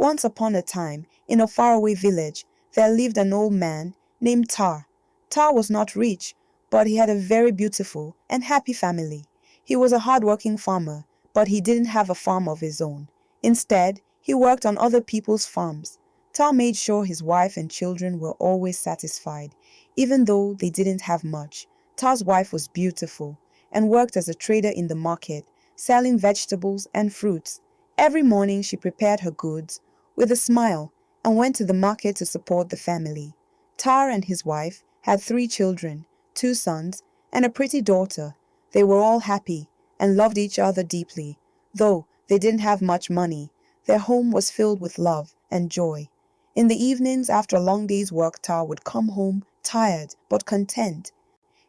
Once upon a time, in a faraway village, there lived an old man named Tar. Tar was not rich, but he had a very beautiful and happy family. He was a hardworking farmer, but he didn't have a farm of his own. Instead, he worked on other people's farms. Tar made sure his wife and children were always satisfied, even though they didn't have much. Tar's wife was beautiful and worked as a trader in the market, selling vegetables and fruits. Every morning she prepared her goods with a smile and went to the market to support the family. Tar and his wife had 3 children, 2 sons and a pretty daughter. They were all happy and loved each other deeply. Though they didn't have much money, their home was filled with love and joy. In the evenings after a long day's work, Tar would come home tired but content.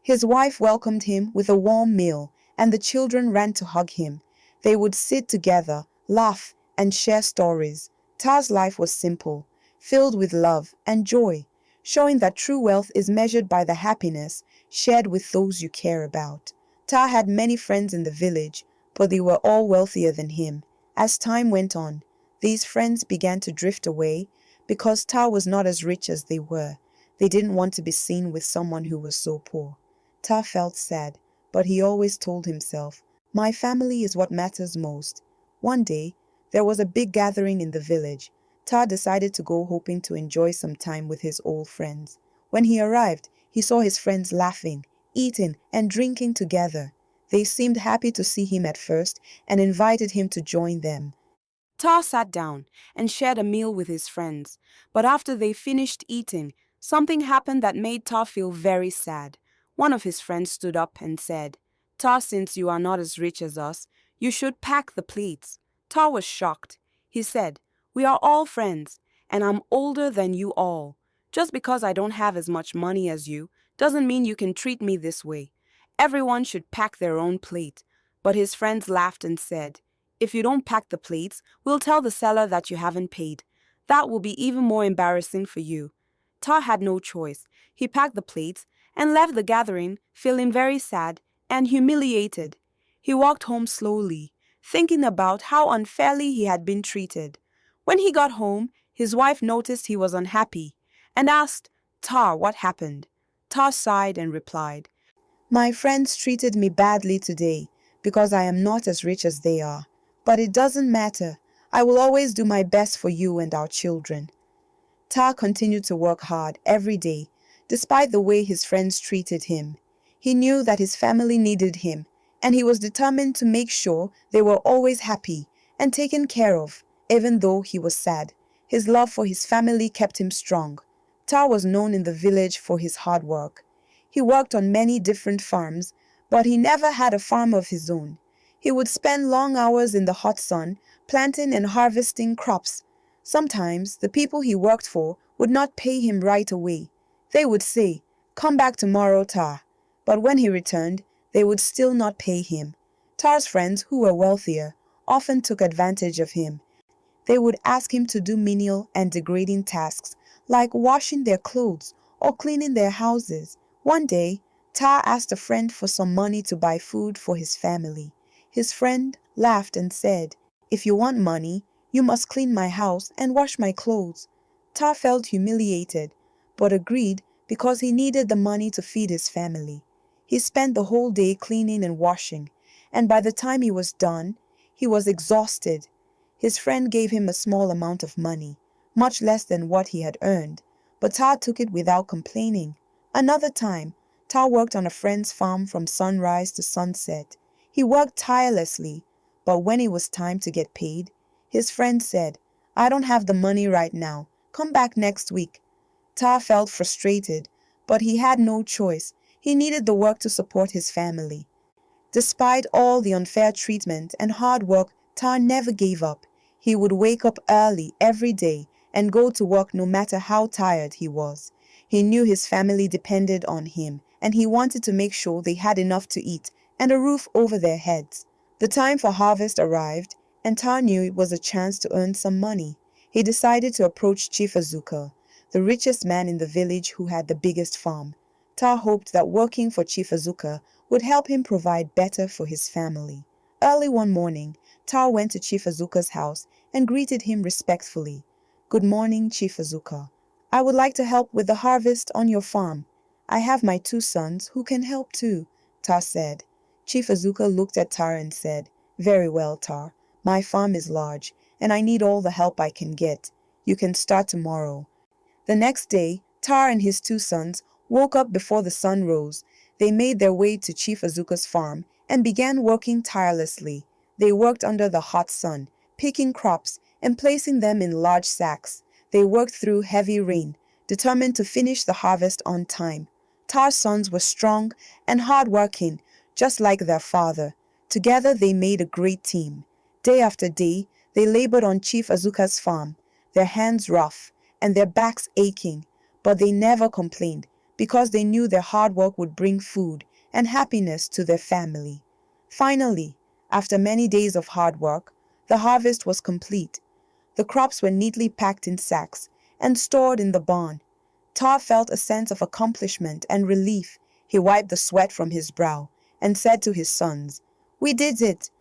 His wife welcomed him with a warm meal, and the children ran to hug him. They would sit together, laugh, and share stories. Tar's life was simple, filled with love and joy, showing that true wealth is measured by the happiness shared with those you care about. Tar had many friends in the village, but they were all wealthier than him. As time went on, these friends began to drift away because Tar was not as rich as they were. They didn't want to be seen with someone who was so poor. Tar felt sad, but he always told himself, "My family is what matters most." One day, there was a big gathering in the village. Tar decided to go hoping to enjoy some time with his old friends. When he arrived, he saw his friends laughing, eating, and drinking together. They seemed happy to see him at first and invited him to join them. Tar sat down and shared a meal with his friends, but after they finished eating, something happened that made Tar feel very sad. One of his friends stood up and said, "Tar, since you are not as rich as us, you should pack the plates." Tar was shocked. He said, "We are all friends, and I'm older than you all. Just because I don't have as much money as you doesn't mean you can treat me this way. Everyone should pack their own plate." But his friends laughed and said, "If you don't pack the plates, we'll tell the seller that you haven't paid. That will be even more embarrassing for you." Tar had no choice. He packed the plates and left the gathering feeling very sad and humiliated. He walked home slowly, thinking about how unfairly he had been treated. When he got home, his wife noticed he was unhappy and asked Tar what happened. Tar sighed and replied, "My friends treated me badly today because I am not as rich as they are. But it doesn't matter. I will always do my best for you and our children." Tar continued to work hard every day, despite the way his friends treated him. He knew that his family needed him, and he was determined to make sure they were always happy and taken care of, even though he was sad. His love for his family kept him strong. Tar was known in the village for his hard work. He worked on many different farms, but he never had a farm of his own. He would spend long hours in the hot sun, planting and harvesting crops. Sometimes the people he worked for would not pay him right away. They would say, "Come back tomorrow, Tar." But when he returned, they would still not pay him. Tar's friends, who were wealthier, often took advantage of him. They would ask him to do menial and degrading tasks, like washing their clothes or cleaning their houses. One day, Tar asked a friend for some money to buy food for his family. His friend laughed and said, "If you want money, you must clean my house and wash my clothes." Tar felt humiliated, but agreed because he needed the money to feed his family. He spent the whole day cleaning and washing, and by the time he was done, he was exhausted. His friend gave him a small amount of money, much less than what he had earned, but Tar took it without complaining. Another time, Tar worked on a friend's farm from sunrise to sunset. He worked tirelessly, but when it was time to get paid, his friend said, "I don't have the money right now. Come back next week." Tar felt frustrated, but he had no choice. He needed the work to support his family. Despite all the unfair treatment and hard work, Tar never gave up. He would wake up early every day and go to work no matter how tired he was. He knew his family depended on him, and he wanted to make sure they had enough to eat and a roof over their heads. The time for harvest arrived, and Tar knew it was a chance to earn some money. He decided to approach Chief Azuka, the richest man in the village who had the biggest farm. Tar hoped that working for Chief Azuka would help him provide better for his family. Early one morning, Tar went to Chief Azuka's house and greeted him respectfully. "Good morning, Chief Azuka. I would like to help with the harvest on your farm. I have my 2 sons who can help too," Tar said. Chief Azuka looked at Tar and said, "Very well, Tar. My farm is large, and I need all the help I can get. You can start tomorrow." The next day, Tar and his 2 sons woke up before the sun rose. They made their way to Chief Azuka's farm and began working tirelessly. They worked under the hot sun, picking crops and placing them in large sacks. They worked through heavy rain, determined to finish the harvest on time. Tar's sons were strong and hardworking, just like their father. Together they made a great team. Day after day, they labored on Chief Azuka's farm, their hands rough and their backs aching, but they never complained because they knew their hard work would bring food and happiness to their family. Finally, after many days of hard work, the harvest was complete. The crops were neatly packed in sacks and stored in the barn. Tar felt a sense of accomplishment and relief. He wiped the sweat from his brow and said to his sons, "We did it.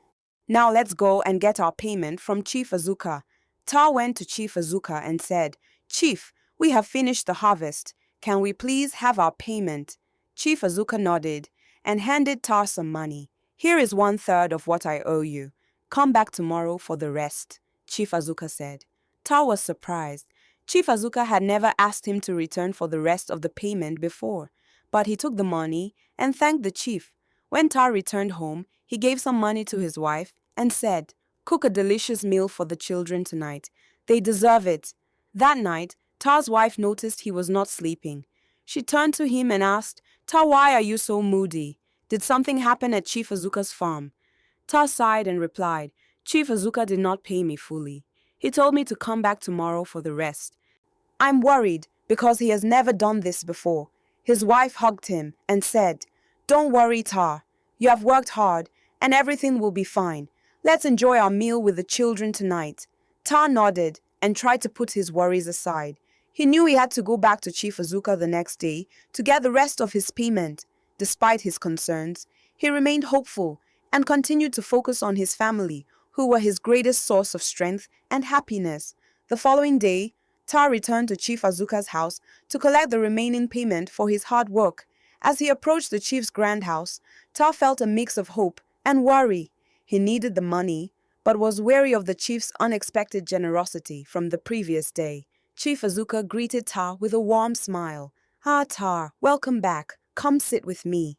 Now let's go and get our payment from Chief Azuka." Tar went to Chief Azuka and said, "Chief, we have finished the harvest. Can we please have our payment?" Chief Azuka nodded and handed Tar some money. "Here is 1/3 of what I owe you. Come back tomorrow for the rest," Chief Azuka said. Tar was surprised. Chief Azuka had never asked him to return for the rest of the payment before, but he took the money and thanked the chief. When Tar returned home, he gave some money to his wife and said, "Cook a delicious meal for the children tonight. They deserve it." That night, Tar's wife noticed he was not sleeping. She turned to him and asked, "Tar, why are you so moody? Did something happen at Chief Azuka's farm?" Tar sighed and replied, "Chief Azuka did not pay me fully. He told me to come back tomorrow for the rest. I'm worried because he has never done this before." His wife hugged him and said, "Don't worry, Tar. You have worked hard and everything will be fine. Let's enjoy our meal with the children tonight." Tar nodded and tried to put his worries aside. He knew he had to go back to Chief Azuka the next day to get the rest of his payment. Despite his concerns, he remained hopeful and continued to focus on his family, who were his greatest source of strength and happiness. The following day, Tar returned to Chief Azuka's house to collect the remaining payment for his hard work. As he approached the chief's grand house, Tar felt a mix of hope and worry. He needed the money, but was wary of the chief's unexpected generosity from the previous day. Chief Azuka greeted Tar with a warm smile. "Ah, Tar, welcome back. Come sit with me.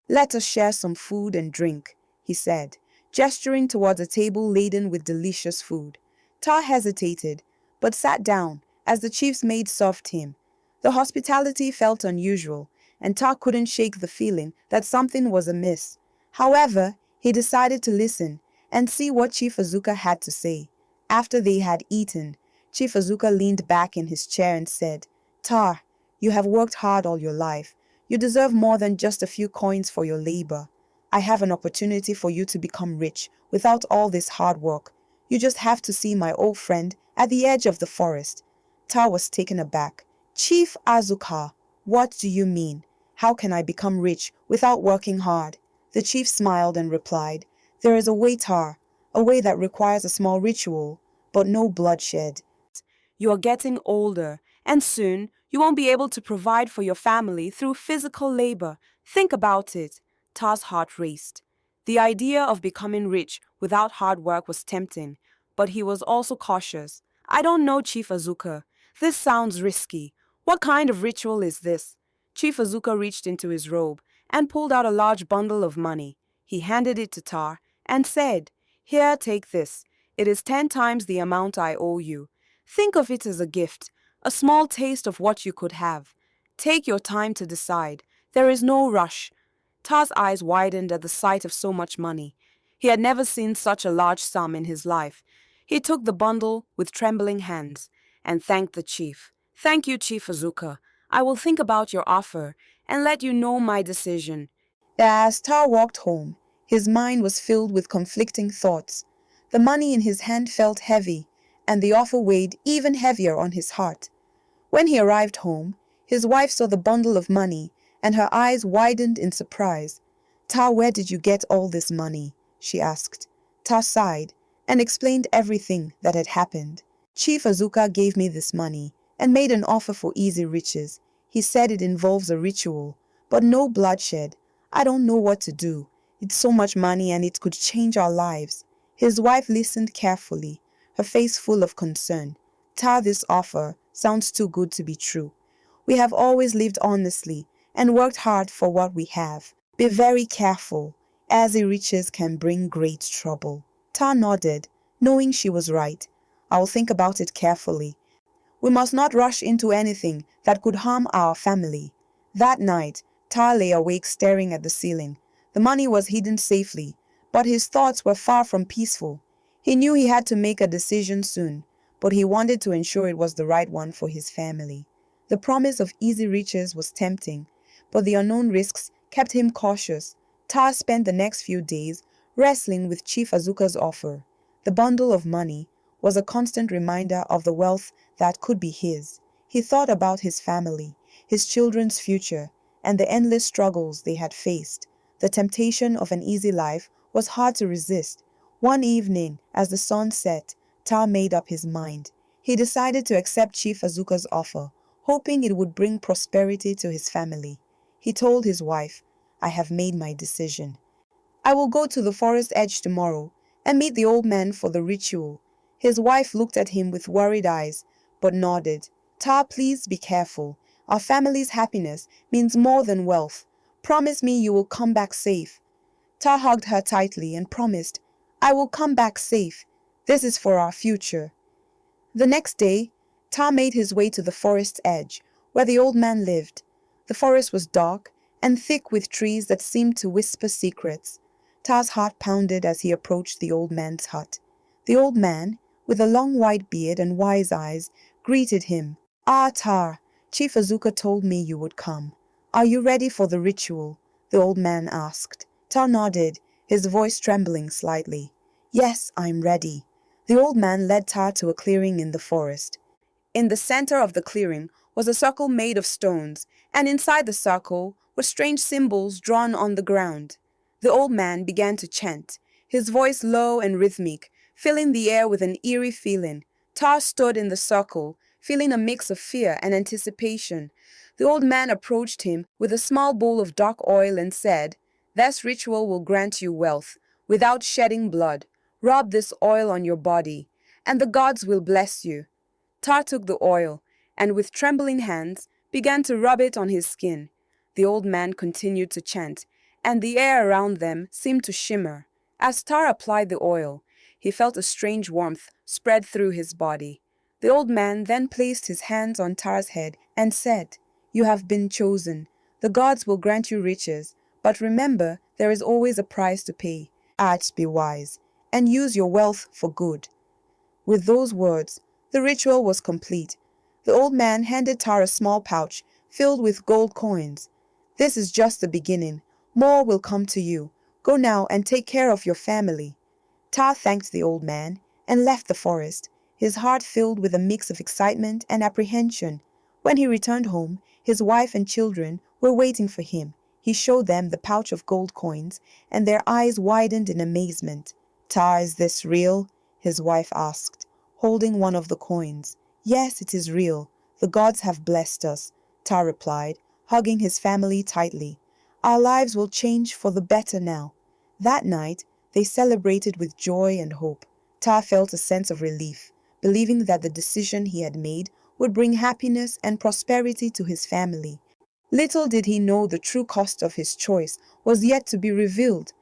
Let us share some food and drink," he said, gesturing towards a table laden with delicious food. Tar hesitated, but sat down as the chief's maid served him. The hospitality felt unusual, and Tar couldn't shake the feeling that something was amiss. However, he decided to listen and see what Chief Azuka had to say. After they had eaten, Chief Azuka leaned back in his chair and said, "Tar, you have worked hard all your life. You deserve more than just a few coins for your labor. I have an opportunity for you to become rich without all this hard work. You just have to see my old friend at the edge of the forest." Tar was taken aback. "Chief Azuka, what do you mean? How can I become rich without working hard?" The chief smiled and replied, "There is a way, Tar, a way that requires a small ritual, but no bloodshed. You are getting older, and soon you won't be able to provide for your family through physical labor. Think about it." Tar's heart raced. The idea of becoming rich without hard work was tempting, but he was also cautious. "I don't know, Chief Azuka. This sounds risky. What kind of ritual is this?" Chief Azuka reached into his robe and pulled out a large bundle of money. He handed it to Tar and said, "Here, take this. It is 10 times the amount I owe you. Think of it as a gift, a small taste of what you could have. Take your time to decide. There is no rush." Tar's eyes widened at the sight of so much money. He had never seen such a large sum in his life. He took the bundle with trembling hands and thanked the chief. "Thank you, Chief Azuka. I will think about your offer and let you know my decision." As Tar walked home, his mind was filled with conflicting thoughts. The money in his hand felt heavy, and the offer weighed even heavier on his heart. When he arrived home, his wife saw the bundle of money, and her eyes widened in surprise. "Tar, where did you get all this money?" she asked. Tar sighed and explained everything that had happened. Chief Azuka gave me this money and made an offer for easy riches. He said it involves a ritual, but no bloodshed. I don't know what to do. It's so much money and it could change our lives. His wife listened carefully, her face full of concern. Ta, this offer sounds too good to be true. We have always lived honestly and worked hard for what we have. Be very careful, as riches can bring great trouble. Ta nodded, knowing she was right. I will think about it carefully. We must not rush into anything that could harm our family. That night, Ta lay awake staring at the ceiling. The money was hidden safely, but his thoughts were far from peaceful. He knew he had to make a decision soon, but he wanted to ensure it was the right one for his family. The promise of easy riches was tempting, but the unknown risks kept him cautious. Ta spent the next few days wrestling with Chief Azuka's offer. The bundle of money was a constant reminder of the wealth that could be his. He thought about his family, his children's future, and the endless struggles they had faced. The temptation of an easy life was hard to resist. One evening, as the sun set, Ta made up his mind. He decided to accept Chief Azuka's offer, hoping it would bring prosperity to his family. He told his wife, "I have made my decision. I will go to the forest edge tomorrow and meet the old man for the ritual." His wife looked at him with worried eyes, but nodded. "Ta, please be careful. Our family's happiness means more than wealth. Promise me you will come back safe." Ta hugged her tightly and promised, "I will come back safe. This is for our future." The next day, Ta made his way to the forest's edge, where the old man lived. The forest was dark and thick with trees that seemed to whisper secrets. Ta's heart pounded as he approached the old man's hut. The old man, with a long white beard and wise eyes, greeted him. "Ah, Ta, Chief Azuka told me you would come. Are you ready for the ritual?" the old man asked. Ta nodded, his voice trembling slightly. "Yes, I'm ready." The old man led Ta to a clearing in the forest. In the center of the clearing was a circle made of stones, and inside the circle were strange symbols drawn on the ground. The old man began to chant, his voice low and rhythmic, filling the air with an eerie feeling. Ta stood in the circle, feeling a mix of fear and anticipation. The old man approached him with a small bowl of dark oil and said, "This ritual will grant you wealth, without shedding blood. Rub this oil on your body, and the gods will bless you." Ta took the oil, and with trembling hands, began to rub it on his skin. The old man continued to chant, and the air around them seemed to shimmer. As Ta applied the oil, he felt a strange warmth spread through his body. The old man then placed his hands on Ta's head and said, "You have been chosen. The gods will grant you riches, but remember, there is always a price to pay. Act, be wise, and use your wealth for good." With those words, the ritual was complete. The old man handed Ta a small pouch filled with gold coins. "This is just the beginning. More will come to you. Go now and take care of your family." Ta thanked the old man and left the forest, his heart filled with a mix of excitement and apprehension. When he returned home, his wife and children were waiting for him. He showed them the pouch of gold coins, and their eyes widened in amazement. "Ta, is this real?" his wife asked, holding one of the coins. "Yes, it is real. The gods have blessed us," Ta replied, hugging his family tightly. "Our lives will change for the better now." That night, they celebrated with joy and hope. Ta felt a sense of relief, believing that the decision he had made would bring happiness and prosperity to his family. Little did he know the true cost of his choice was yet to be revealed.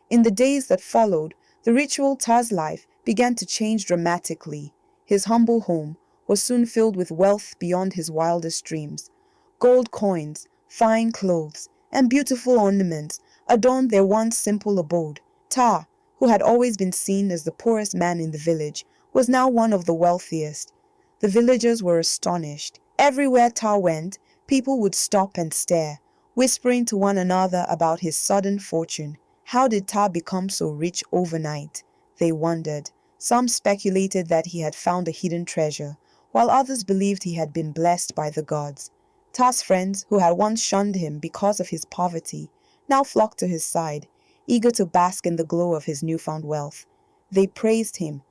In the days that followed, the ritual Ta's life began to change dramatically. His humble home was soon filled with wealth beyond his wildest dreams. Gold coins, fine clothes, and beautiful ornaments adorned their once simple abode. Ta, who had always been seen as the poorest man in the village, was now one of the wealthiest. The villagers were astonished. Everywhere Ta went, people would stop and stare, whispering to one another about his sudden fortune. How did Ta become so rich overnight? They wondered. Some speculated that he had found a hidden treasure, while others believed he had been blessed by the gods. Ta's friends, who had once shunned him because of his poverty, now flocked to his side, eager to bask in the glow of his newfound wealth. They praised him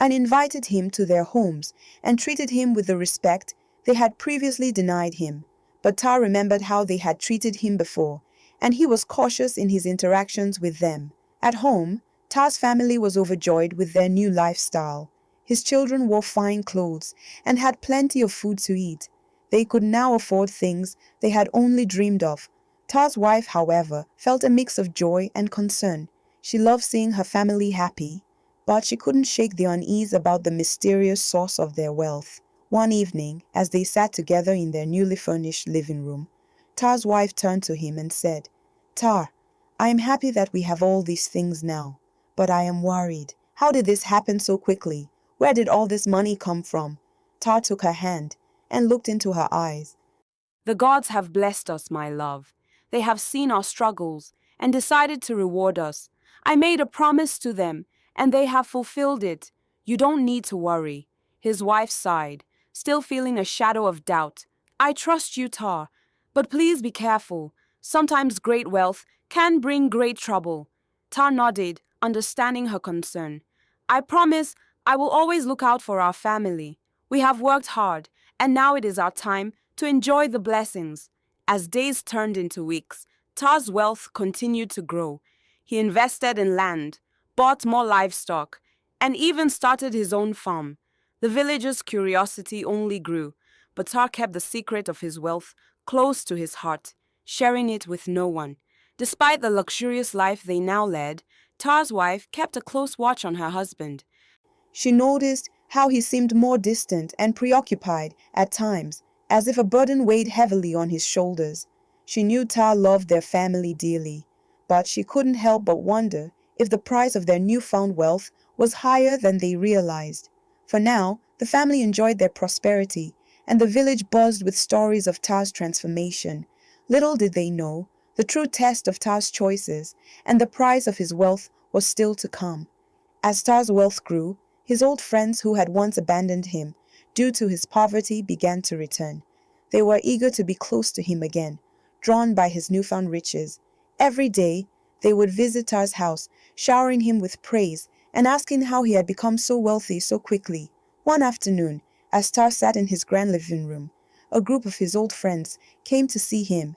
and invited him to their homes and treated him with the respect they had previously denied him. But Tar remembered how they had treated him before, and he was cautious in his interactions with them. At home, Tar's family was overjoyed with their new lifestyle. His children wore fine clothes and had plenty of food to eat. They could now afford things they had only dreamed of. Tar's wife, however, felt a mix of joy and concern. She loved seeing her family happy, but she couldn't shake the unease about the mysterious source of their wealth. One evening, as they sat together in their newly furnished living room, Tar's wife turned to him and said, "Tar, I am happy that we have all these things now, but I am worried. How did this happen so quickly? Where did all this money come from?" Tar took her hand and looked into her eyes. The gods have blessed us, my love. They have seen our struggles and decided to reward us. I made a promise to them, and they have fulfilled it. You don't need to worry. His wife sighed, still feeling a shadow of doubt. I trust you, Tar, but please be careful. Sometimes great wealth can bring great trouble. Tar nodded, understanding her concern. I promise I will always look out for our family. We have worked hard, and now it is our time to enjoy the blessings. As days turned into weeks, Tar's wealth continued to grow. He invested in land, bought more livestock, and even started his own farm. The villagers' curiosity only grew, but Tar kept the secret of his wealth close to his heart, sharing it with no one. Despite the luxurious life they now led, Tar's wife kept a close watch on her husband. She noticed how he seemed more distant and preoccupied at times, as if a burden weighed heavily on his shoulders. She knew Tar loved their family dearly, but she couldn't help but wonder if the price of their newfound wealth was higher than they realized. For now, the family enjoyed their prosperity, and the village buzzed with stories of Tar's transformation. Little did they know, the true test of Tar's choices and the price of his wealth was still to come. As Tar's wealth grew, his old friends who had once abandoned him due to his poverty began to return. They were eager to be close to him again, drawn by his newfound riches. Every day, they would visit Tar's house, showering him with praise and asking how he had become so wealthy so quickly. One afternoon, as Tar sat in his grand living room, a group of his old friends came to see him.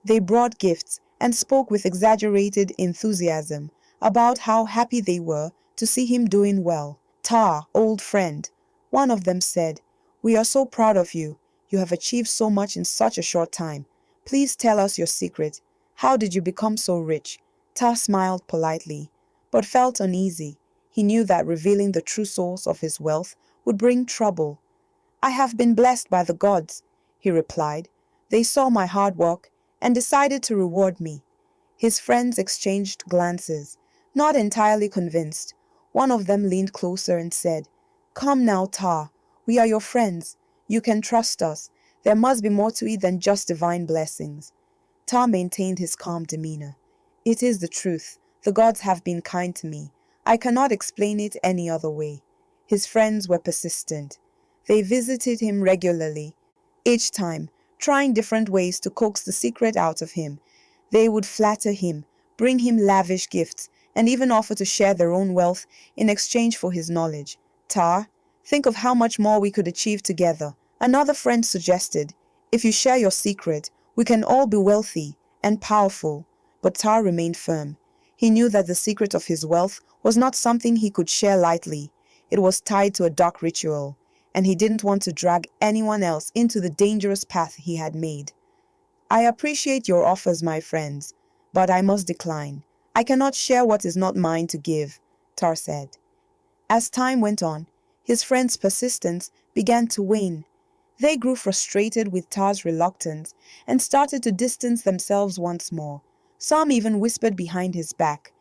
They brought gifts and spoke with exaggerated enthusiasm about how happy they were to see him doing well. "Tar, old friend," one of them said, "we are so proud of you. You have achieved so much in such a short time. Please tell us your secret. How did you become so rich?" Tar smiled politely, but felt uneasy. He knew that revealing the true source of his wealth would bring trouble. "I have been blessed by the gods," he replied. "They saw my hard work and decided to reward me." His friends exchanged glances, not entirely convinced. One of them leaned closer and said, "Come now, Tar. We are your friends. You can trust us. There must be more to it than just divine blessings." Tar maintained his calm demeanor. "It is the truth. The gods have been kind to me. I cannot explain it any other way." His friends were persistent. They visited him regularly, each time trying different ways to coax the secret out of him. They would flatter him, bring him lavish gifts, and even offer to share their own wealth in exchange for his knowledge. "Tar, think of how much more we could achieve together," another friend suggested. "If you share your secret, we can all be wealthy and powerful." But Tar remained firm. He knew that the secret of his wealth was not something he could share lightly. It was tied to a dark ritual, and he didn't want to drag anyone else into the dangerous path he had made. "I appreciate your offers, my friends, but I must decline. I cannot share what is not mine to give," Tar said. As time went on, his friends' persistence began to wane. They grew frustrated with Tar's reluctance and started to distance themselves once more. Some even whispered behind his back,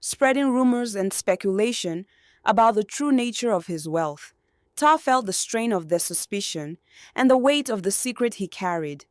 Spreading rumors and speculation about the true nature of his wealth. Tar felt the strain of their suspicion and the weight of the secret he carried.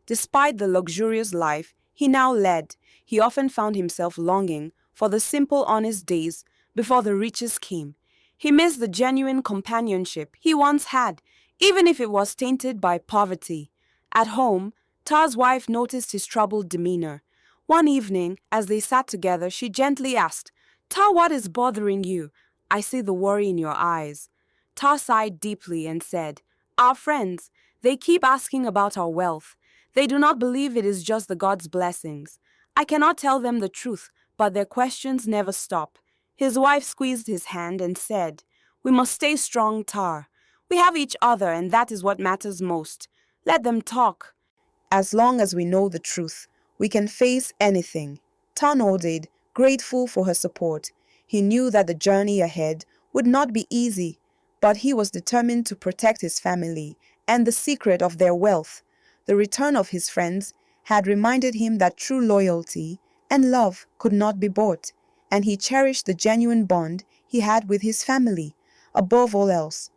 Despite the luxurious life he now led, he often found himself longing for the simple, honest days before the riches came. He missed the genuine companionship he once had, even if it was tainted by poverty. At home, Tar's wife noticed his troubled demeanor. One evening, as they sat together, she gently asked, "Tar, what is bothering you? I see the worry in your eyes. Tar sighed deeply and said, Our friends, they keep asking about our wealth. They do not believe it is just the God's blessings. I cannot tell them the truth, but their questions never stop. His wife squeezed his hand and said, We must stay strong, Tar. We have each other, and that is what matters most. Let them talk. As long as we know the truth, we can face anything. Tar nodded, grateful for her support. He knew that the journey ahead would not be easy, but he was determined to protect his family and the secret of their wealth. The return of his friends had reminded him that true loyalty and love could not be bought, and he cherished the genuine bond he had with his family above all else.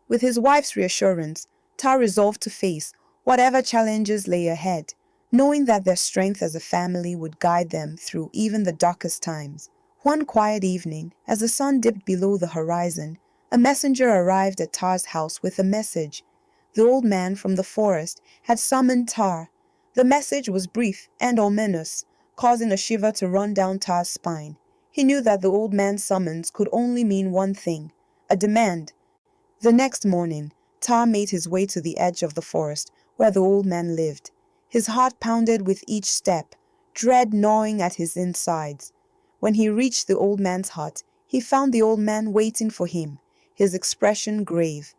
With his wife's reassurance, Tar resolved to face whatever challenges lay ahead, knowing that their strength as a family would guide them through even the darkest times. One quiet evening, as the sun dipped below the horizon, a messenger arrived at Tar's house with a message. The old man from the forest had summoned Tar. The message was brief and ominous, causing a shiver to run down Tar's spine. He knew that the old man's summons could only mean one thing, a demand. The next morning, Tar made his way to the edge of the forest where the old man lived. His heart pounded with each step, dread gnawing at his insides. When he reached the old man's hut, he found the old man waiting for him, his expression grave.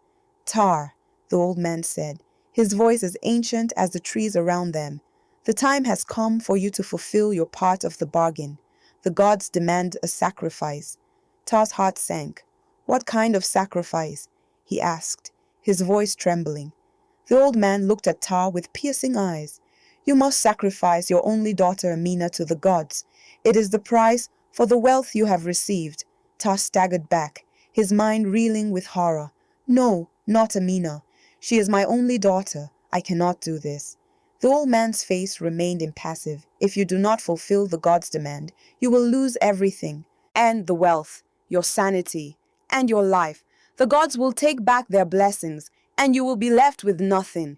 Tar, the old man said, his voice as ancient as the trees around them. The time has come for you to fulfill your part of the bargain. The gods demand a sacrifice. Tar's heart sank. What kind of sacrifice? He asked, his voice trembling. The old man looked at Tar with piercing eyes. You must sacrifice your only daughter Amina to the gods. It is the price for the wealth you have received. Tar staggered back, his mind reeling with horror. No, not Amina. She is my only daughter. I cannot do this. The old man's face remained impassive. If you do not fulfill the god's demand, you will lose everything, and the wealth, your sanity, and your life. The gods will take back their blessings, and you will be left with nothing.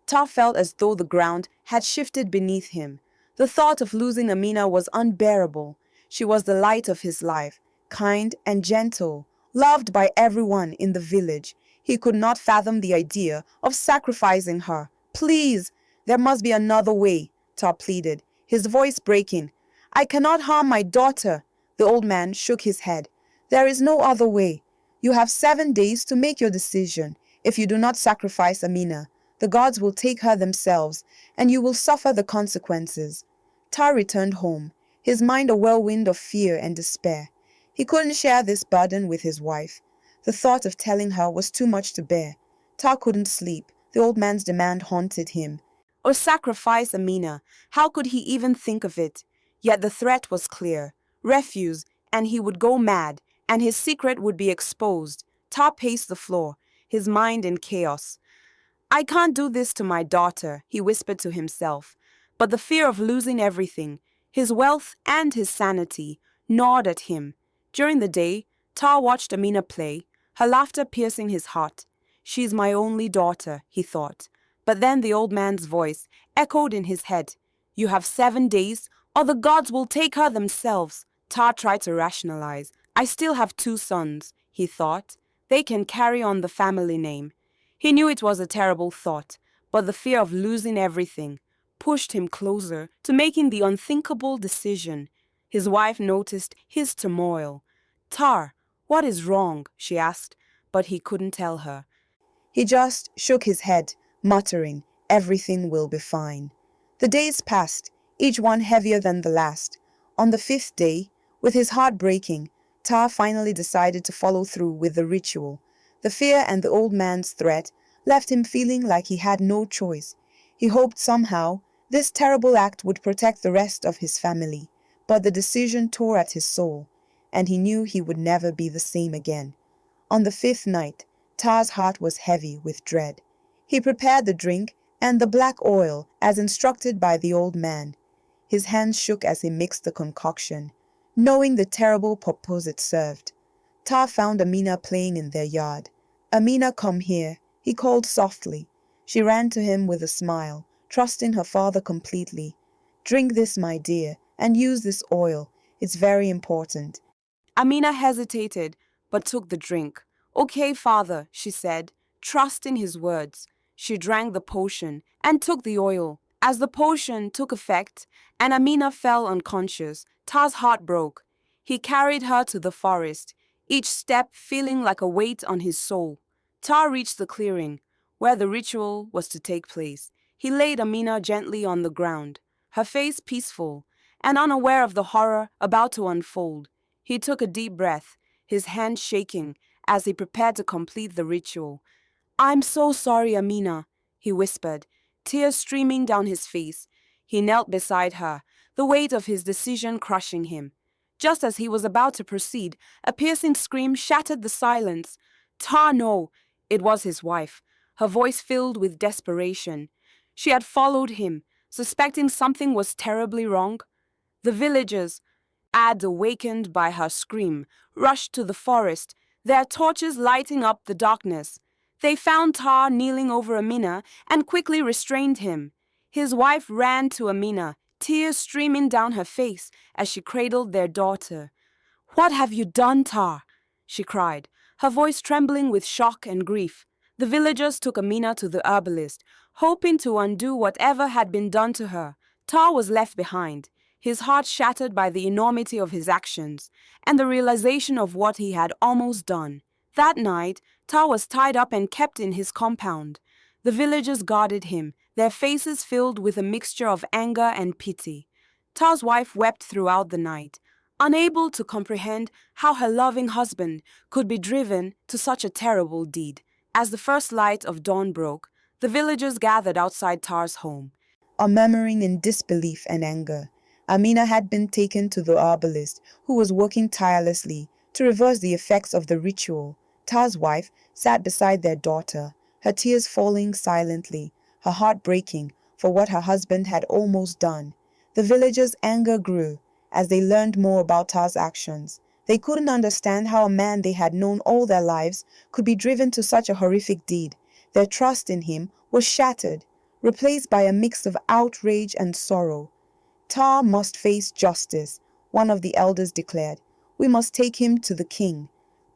Tar felt as though the ground had shifted beneath him. The thought of losing Amina was unbearable. She was the light of his life, kind and gentle, loved by everyone in the village. He could not fathom the idea of sacrificing her. Please, there must be another way, Tar pleaded, his voice breaking. I cannot harm my daughter. The old man shook his head. There is no other way. You have 7 days to make your decision. If you do not sacrifice Amina, the gods will take her themselves, and you will suffer the consequences. Tar returned home, his mind a whirlwind of fear and despair. He couldn't share this burden with his wife. The thought of telling her was too much to bear. Tar couldn't sleep. The old man's demand haunted him. Or sacrifice Amina. How could he even think of it? Yet the threat was clear. Refuse, and he would go mad, and his secret would be exposed. Tar paced the floor, his mind in chaos. I can't do this to my daughter, he whispered to himself. But the fear of losing everything, his wealth and his sanity, gnawed at him. During the day, Tar watched Amina play, her laughter piercing his heart. She's my only daughter, he thought. But then the old man's voice echoed in his head. You have 7 days, or the gods will take her themselves. Tar tried to rationalize. I still have 2 sons, he thought. They can carry on the family name. He knew it was a terrible thought, but the fear of losing everything pushed him closer to making the unthinkable decision. His wife noticed his turmoil. Tar, what is wrong? She asked, but he couldn't tell her. He just shook his head, muttering, everything will be fine. The days passed, each one heavier than the last. On the 5th day, with his heart breaking, Tar finally decided to follow through with the ritual. The fear and the old man's threat left him feeling like he had no choice. He hoped somehow this terrible act would protect the rest of his family, but the decision tore at his soul, and he knew he would never be the same again. On the 5th night, Tar's heart was heavy with dread. He prepared the drink and the black oil as instructed by the old man. His hands shook as he mixed the concoction, knowing the terrible purpose it served. Tar found Amina playing in their yard. Amina, come here, he called softly. She ran to him with a smile, trusting her father completely. Drink this, my dear, and use this oil. It's very important. Amina hesitated, but took the drink. "Okay, father," she said, trust in his words. She drank the potion and took the oil. As the potion took effect and Amina fell unconscious, Tar's heart broke. He carried her to the forest, each step feeling like a weight on his soul. Tar reached the clearing, where the ritual was to take place. He laid Amina gently on the ground, her face peaceful and unaware of the horror about to unfold. He took a deep breath, his hand shaking as he prepared to complete the ritual. "I'm so sorry, Amina," he whispered, tears streaming down his face. He knelt beside her, the weight of his decision crushing him. Just as he was about to proceed, a piercing scream shattered the silence. "Tar, no!" It was his wife, her voice filled with desperation. She had followed him, suspecting something was terribly wrong. The villagers, awakened by her scream, rushed to the forest, their torches lighting up the darkness. They found Tar kneeling over Amina and quickly restrained him. His wife ran to Amina, tears streaming down her face as she cradled their daughter. "What have you done, Tar?" she cried, her voice trembling with shock and grief. The villagers took Amina to the herbalist, hoping to undo whatever had been done to her. Tar was left behind, his heart shattered by the enormity of his actions and the realization of what he had almost done. That night, Tar was tied up and kept in his compound. The villagers guarded him, their faces filled with a mixture of anger and pity. Tar's wife wept throughout the night, unable to comprehend how her loving husband could be driven to such a terrible deed. As the first light of dawn broke, the villagers gathered outside Tar's home. Murmuring in disbelief and anger. Amina had been taken to the herbalist, who was working tirelessly to reverse the effects of the ritual. Tar's wife sat beside their daughter, her tears falling silently, her heart breaking for what her husband had almost done. The villagers' anger grew as they learned more about Tar's actions. They couldn't understand how a man they had known all their lives could be driven to such a horrific deed. Their trust in him was shattered, replaced by a mix of outrage and sorrow. "Tar must face justice," one of the elders declared. "We must take him to the king."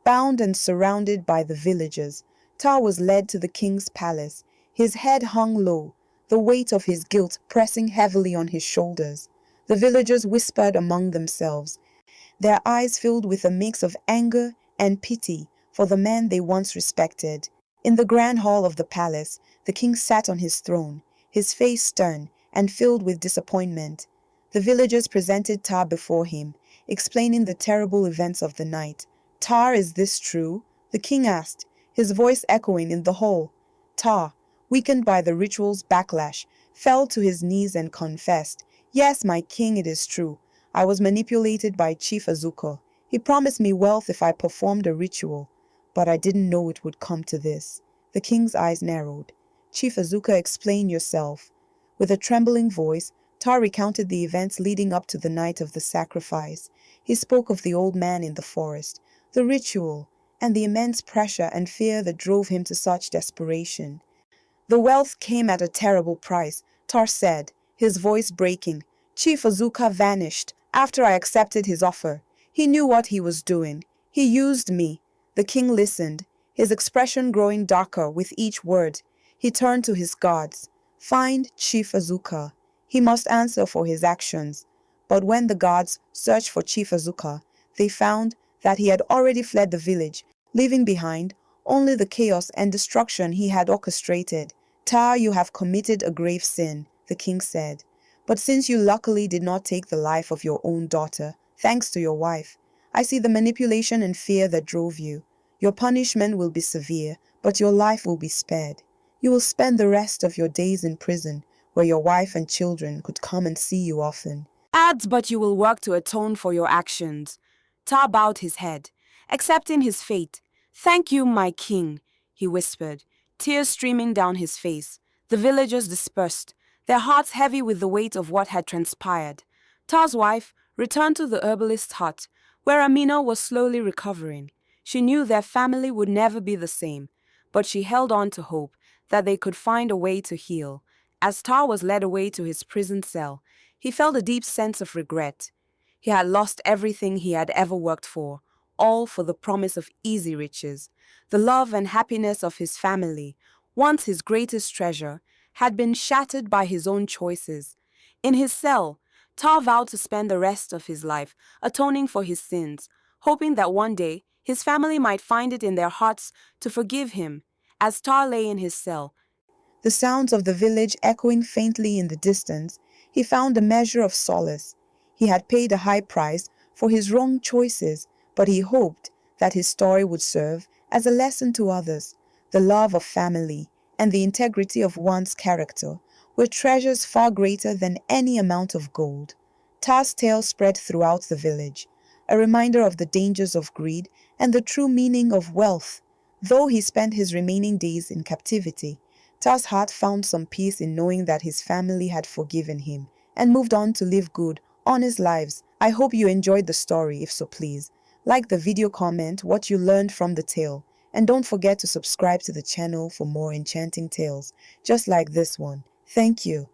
Bound and surrounded by the villagers, Tar was led to the king's palace. His head hung low, the weight of his guilt pressing heavily on his shoulders. The villagers whispered among themselves, their eyes filled with a mix of anger and pity for the man they once respected. In the grand hall of the palace, the king sat on his throne, his face stern and filled with disappointment. The villagers presented Tar before him, explaining the terrible events of the night. "Tar, is this true?" the king asked, his voice echoing in the hall. Tar, weakened by the ritual's backlash, fell to his knees and confessed, "Yes, my king, it is true. I was manipulated by Chief Azuka. He promised me wealth if I performed a ritual, but I didn't know it would come to this." The king's eyes narrowed. "Chief Azuka, explain yourself." With a trembling voice, Tar recounted the events leading up to the night of the sacrifice. He spoke of the old man in the forest, the ritual, and the immense pressure and fear that drove him to such desperation. "The wealth came at a terrible price," Tar said, his voice breaking. "Chief Azuka vanished after I accepted his offer. He knew what he was doing. He used me." The king listened, his expression growing darker with each word. He turned to his guards. "Find Chief Azuka. He must answer for his actions." But when the guards searched for Chief Azuka, they found that he had already fled the village, leaving behind only the chaos and destruction he had orchestrated. "Tar, you have committed a grave sin," the king said. "But since you luckily did not take the life of your own daughter, thanks to your wife, I see the manipulation and fear that drove you. Your punishment will be severe, but your life will be spared. You will spend the rest of your days in prison, where your wife and children could come and see you often." But you will work to atone for your actions." Tar bowed his head, accepting his fate. "Thank you, my king," he whispered, tears streaming down his face. The villagers dispersed, their hearts heavy with the weight of what had transpired. Tar's wife returned to the herbalist's hut, where Amina was slowly recovering. She knew their family would never be the same, but she held on to hope that they could find a way to heal. As Tar was led away to his prison cell, he felt a deep sense of regret. He had lost everything he had ever worked for, all for the promise of easy riches. The love and happiness of his family, once his greatest treasure, had been shattered by his own choices. In his cell, Tar vowed to spend the rest of his life atoning for his sins, hoping that one day his family might find it in their hearts to forgive him. As Tar lay in his cell, the sounds of the village echoing faintly in the distance, he found a measure of solace. He had paid a high price for his wrong choices, but he hoped that his story would serve as a lesson to others. The love of family and the integrity of one's character were treasures far greater than any amount of gold. Tar's tale spread throughout the village, a reminder of the dangers of greed and the true meaning of wealth. Though he spent his remaining days in captivity, Tar's heart found some peace in knowing that his family had forgiven him and moved on to live good, honest lives. I hope you enjoyed the story. If so, please like the video, comment what you learned from the tale, and don't forget to subscribe to the channel for more enchanting tales just like this one. Thank you.